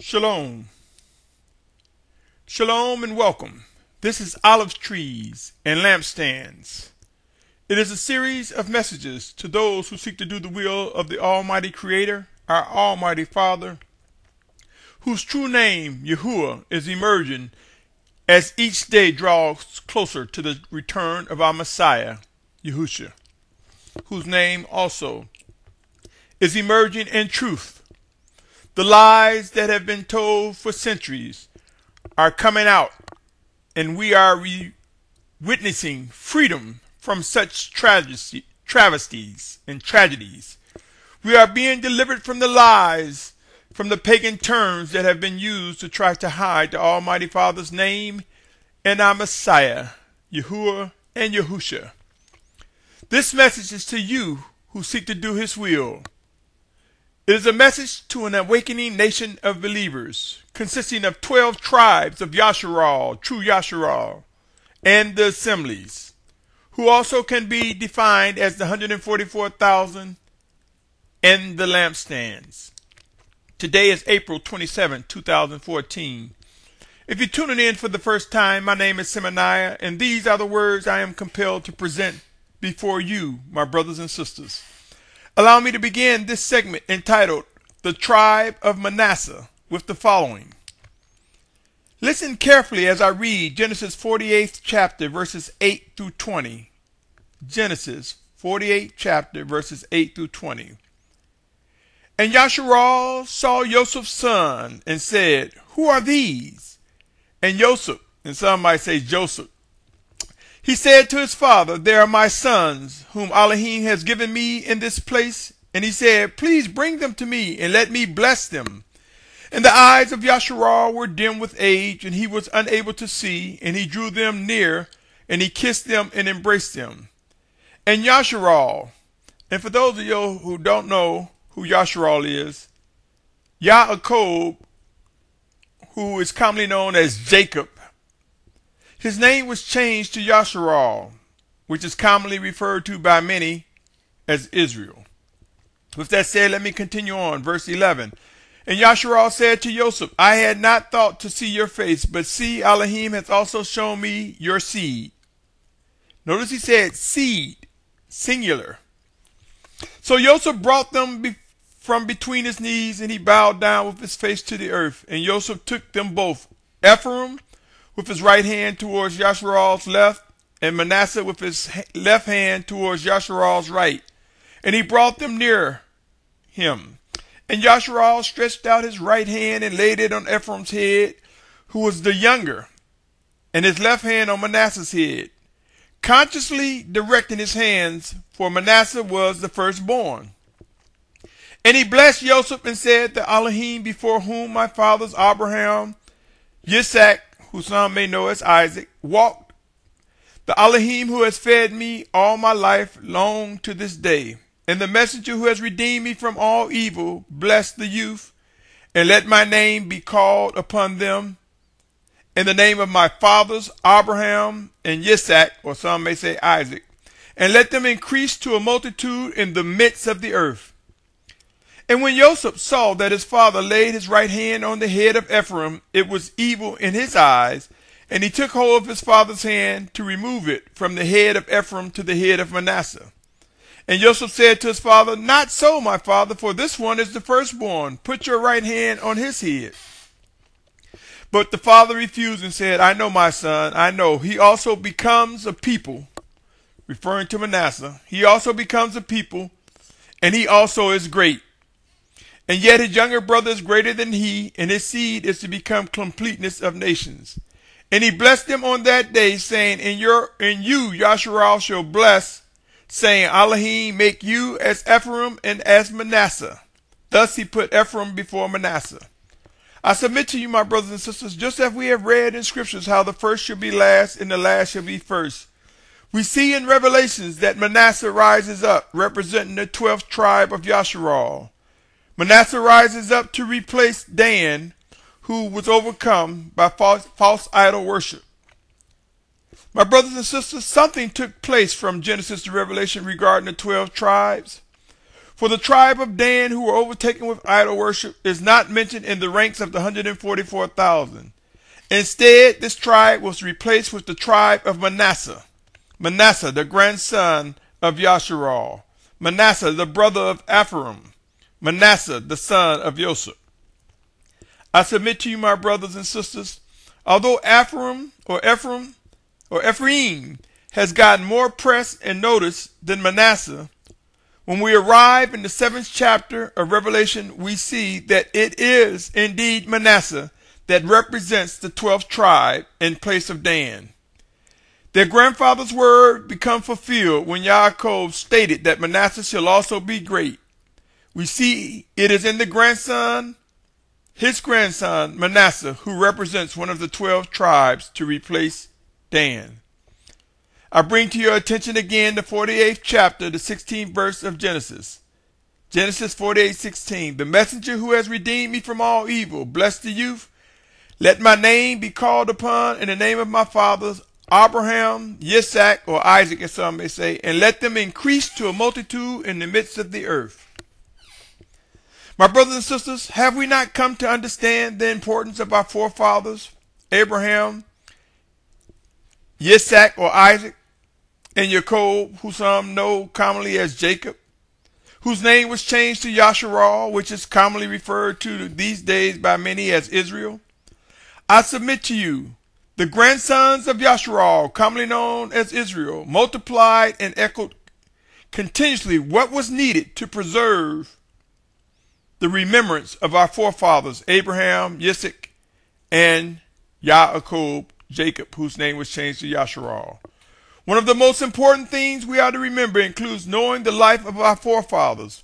Shalom. Shalom and welcome. This is Olive Trees and Lampstands. It is a series of messages to those who seek to do the will of the Almighty Creator, our Almighty Father, whose true name, Yahuah, is emerging as each day draws closer to the return of our Messiah, Yahusha, whose name also is emerging in truth. The lies that have been told for centuries are coming out, and we are witnessing freedom from such travesties and tragedies. We are being delivered from the lies, from the pagan terms that have been used to try to hide the Almighty Father's name and our Messiah, Yahuah and Yahusha. This message is to you who seek to do His will. It is a message to an awakening nation of believers, consisting of 12 tribes of Yashar'al, true Yashar'al, and the assemblies, who also can be defined as the 144,000 and the lampstands. Today is April 27, 2014. If you're tuning in for the first time, my name is Symmanayah, and these are the words I am compelled to present before you, my brothers and sisters. Allow me to begin this segment entitled The Tribe of Manasseh with the following. Listen carefully as I read Genesis 48th chapter verses 8 through 20. Genesis 48th chapter verses 8 through 20. And Yashar'al saw Joseph's son and said, "Who are these?" And Joseph, and some might say Joseph, he said to his father, "They are my sons, whom Elohim has given me in this place." And he said, "Please bring them to me, and let me bless them." And the eyes of Yashar'al were dim with age, and he was unable to see. And he drew them near, and he kissed them and embraced them. And Yashar'al, and for those of you who don't know who Yashar'al is, Yaakov, who is commonly known as Jacob, his name was changed to Yashar'al, which is commonly referred to by many as Israel. With that said, let me continue on. Verse 11. And Yashar'al said to Joseph, "I had not thought to see your face, but see, Elohim has also shown me your seed." Notice he said seed, singular. So Joseph brought them from between his knees, and he bowed down with his face to the earth. And Joseph took them both, Ephraim with his right hand towards Yashar'al's left, and Manasseh with his left hand towards Yashar'al's right. And he brought them near him. And Yashar'al stretched out his right hand and laid it on Ephraim's head, who was the younger, and his left hand on Manasseh's head, consciously directing his hands, for Manasseh was the firstborn. And he blessed Joseph and said, "The Elohim before whom my fathers Abraham, Yitshaq, who some may know as Isaac, walked, the Elohim who has fed me all my life long to this day, and the messenger who has redeemed me from all evil, bless the youth, and let my name be called upon them, in the name of my fathers Abraham and Yitshaq," or some may say Isaac, "and let them increase to a multitude in the midst of the earth." And when Joseph saw that his father laid his right hand on the head of Ephraim, it was evil in his eyes, and he took hold of his father's hand to remove it from the head of Ephraim to the head of Manasseh. And Joseph said to his father, "Not so, my father, for this one is the firstborn. Put your right hand on his head." But the father refused and said, "I know, my son, I know. He also becomes a people," referring to Manasseh. "He also becomes a people, and he also is great. And yet his younger brother is greater than he, and his seed is to become completeness of nations." And he blessed them on that day, saying, In you Yashar'al shall bless, saying, "Elohim make you as Ephraim and as Manasseh." Thus he put Ephraim before Manasseh. I submit to you, my brothers and sisters, just as we have read in scriptures how the first shall be last and the last shall be first, we see in Revelations that Manasseh rises up, representing the 12th tribe of Yashar'al. Manasseh rises up to replace Dan, who was overcome by false idol worship. My brothers and sisters, something took place from Genesis to Revelation regarding the 12 tribes. For the tribe of Dan, who were overtaken with idol worship, is not mentioned in the ranks of the 144,000. Instead, this tribe was replaced with the tribe of Manasseh. Manasseh, the grandson of Yashar'al. Manasseh, the brother of Ephraim. Manasseh, the son of Yosef. I submit to you, my brothers and sisters, although Ephraim has gotten more press and notice than Manasseh, when we arrive in the 7th chapter of Revelation, we see that it is indeed Manasseh that represents the 12th tribe in place of Dan. Their grandfather's word become fulfilled when Yaakov stated that Manasseh shall also be great. We see it is in his grandson Manasseh, who represents one of the 12 tribes to replace Dan. I bring to your attention again the 48th chapter, the 16th verse of Genesis. Genesis 48:16. The messenger who has redeemed me from all evil, bless the youth. Let my name be called upon in the name of my fathers, Abraham, Yitshaq, or Isaac, as some may say, and let them increase to a multitude in the midst of the earth. My brothers and sisters, have we not come to understand the importance of our forefathers, Abraham, Yitshaq, or Isaac, and Jacob, who some know commonly as Jacob, whose name was changed to Yashar'al, which is commonly referred to these days by many as Israel? I submit to you, the grandsons of Yashar'al, commonly known as Israel, multiplied and echoed continuously what was needed to preserve the remembrance of our forefathers, Abraham, Yitshaq, and Jacob, whose name was changed to Yashar'al. One of the most important things we are to remember includes knowing the life of our forefathers.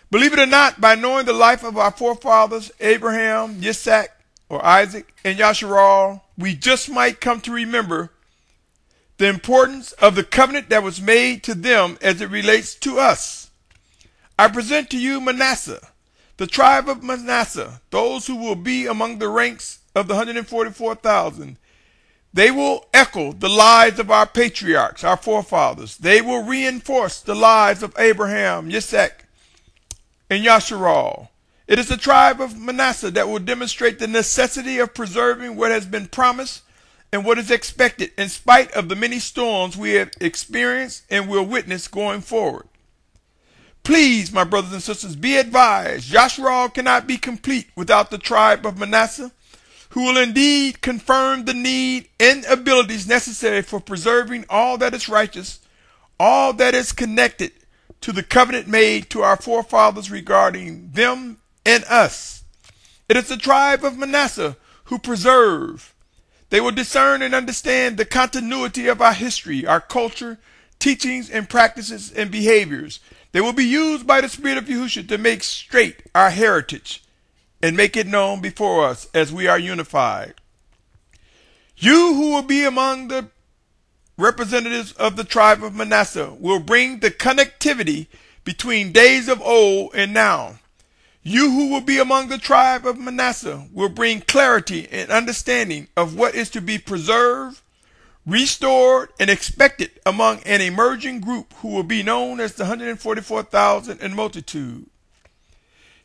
Believe it or not, by knowing the life of our forefathers, Abraham, Yitshaq, or Isaac, and Yashar'al, we just might come to remember the importance of the covenant that was made to them as it relates to us. I present to you Manasseh, the tribe of Manasseh, those who will be among the ranks of the 144,000. They will echo the lives of our patriarchs, our forefathers. They will reinforce the lives of Abraham, Yitshaq, and Yashar'al. It is the tribe of Manasseh that will demonstrate the necessity of preserving what has been promised and what is expected in spite of the many storms we have experienced and will witness going forward. Please, my brothers and sisters, be advised, Yashar'al cannot be complete without the tribe of Manasseh, who will indeed confirm the need and abilities necessary for preserving all that is righteous, all that is connected to the covenant made to our forefathers regarding them and us. It is the tribe of Manasseh who preserve. They will discern and understand the continuity of our history, our culture, teachings and practices and behaviors. They will be used by the Spirit of Yahusha to make straight our heritage and make it known before us as we are unified. You who will be among the representatives of the tribe of Manasseh will bring the connectivity between days of old and now. You who will be among the tribe of Manasseh will bring clarity and understanding of what is to be preserved, restored, and expected among an emerging group who will be known as the 144,000 in multitude.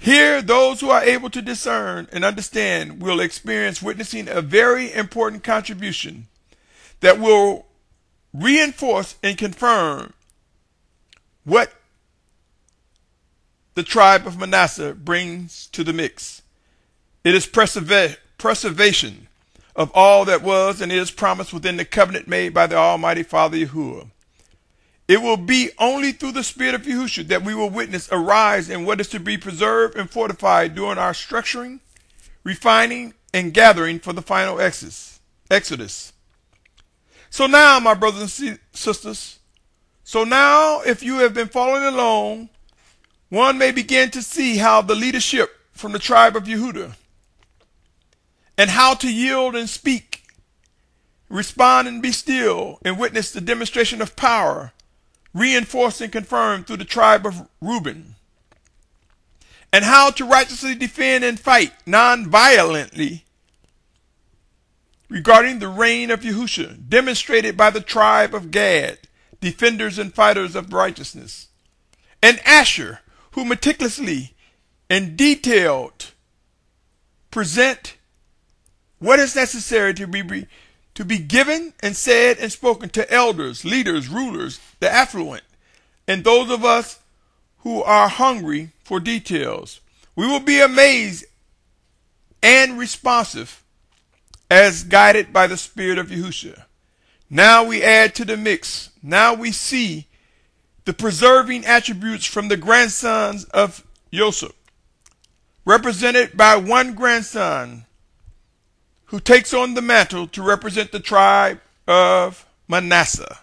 Here, those who are able to discern and understand will experience witnessing a very important contribution that will reinforce and confirm what the tribe of Manasseh brings to the mix. It is preservation of all that was and is promised within the covenant made by the Almighty Father Yahuah. It will be only through the Spirit of Yahusha that we will witness a rise in what is to be preserved and fortified during our structuring, refining, and gathering for the final exodus. So now, my brothers and sisters, if you have been following along, one may begin to see how the leadership from the tribe of Yehudah and how to yield and speak, respond and be still, and witness the demonstration of power reinforced and confirmed through the tribe of Reuben, and how to righteously defend and fight non-violently regarding the reign of Yahusha, demonstrated by the tribe of Gad, defenders and fighters of righteousness, and Asher, who meticulously and detailed present what is necessary to be given and said and spoken to elders, leaders, rulers, the affluent, and those of us who are hungry for details. We will be amazed and responsive as guided by the Spirit of Yahusha. Now we add to the mix. Now we see the preserving attributes from the grandsons of Yosef, represented by one grandson who takes on the mantle to represent the tribe of Manasseh,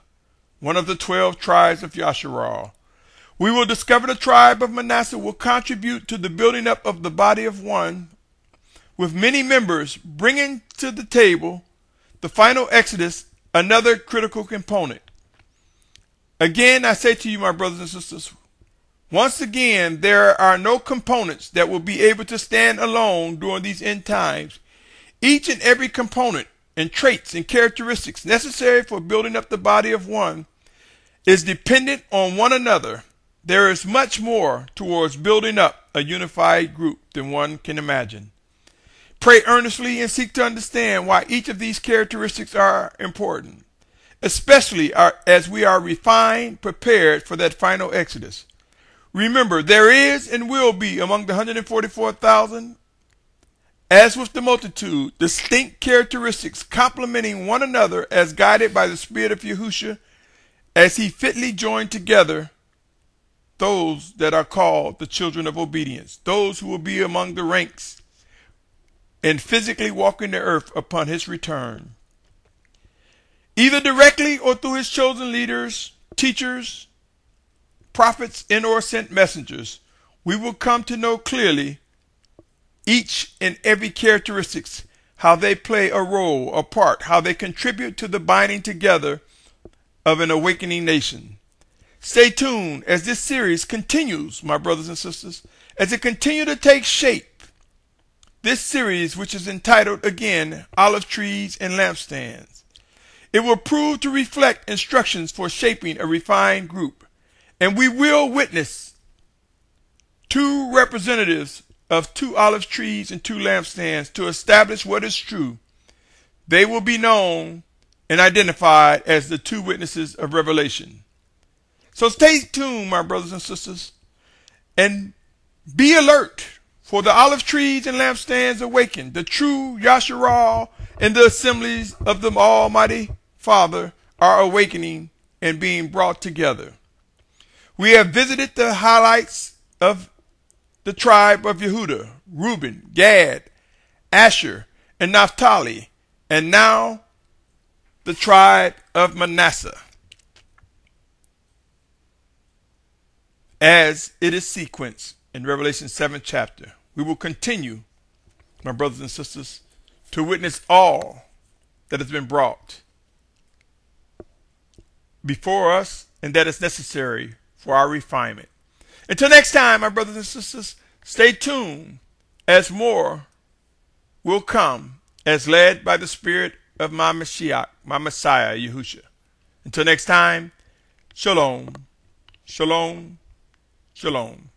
one of the 12 tribes of Yashar'al. We will discover the tribe of Manasseh will contribute to the building up of the body of one, with many members bringing to the table the final exodus, another critical component. Again, I say to you, my brothers and sisters, once again, there are no components that will be able to stand alone during these end times. Each and every component and traits and characteristics necessary for building up the body of one is dependent on one another. There is much more towards building up a unified group than one can imagine. Pray earnestly and seek to understand why each of these characteristics are important, especially as we are refined, prepared for that final exodus. Remember, there is and will be among the 144,000, as with the multitude, distinct characteristics complementing one another as guided by the Spirit of Yahusha, as he fitly joined together those that are called the children of obedience, those who will be among the ranks and physically walking the earth upon his return. Either directly or through his chosen leaders, teachers, prophets, and or sent messengers, we will come to know clearly each and every characteristics, how they play a role, a part, how they contribute to the binding together of an awakening nation. Stay tuned as this series continues, my brothers and sisters, as it continues to take shape. This series, which is entitled again, Olive Trees and Lampstands, it will prove to reflect instructions for shaping a refined group, and we will witness two representatives of 2 olive trees and 2 lampstands to establish what is true. They will be known and identified as the 2 witnesses of Revelation. So stay tuned, my brothers and sisters, and be alert, for the olive trees and lampstands awaken. The true Yashar'al and the assemblies of the Almighty Father are awakening and being brought together. We have visited the highlights of the tribe of Yehudah, Reuben, Gad, Asher, and Naphtali, and now the tribe of Manasseh, as it is sequenced in Revelation 7th chapter. We will continue, my brothers and sisters, to witness all that has been brought before us and that is necessary for our refinement. Until next time, my brothers and sisters, stay tuned as more will come as led by the Spirit of my Mashiach, my Messiah, Yahusha. Until next time, shalom, shalom, shalom.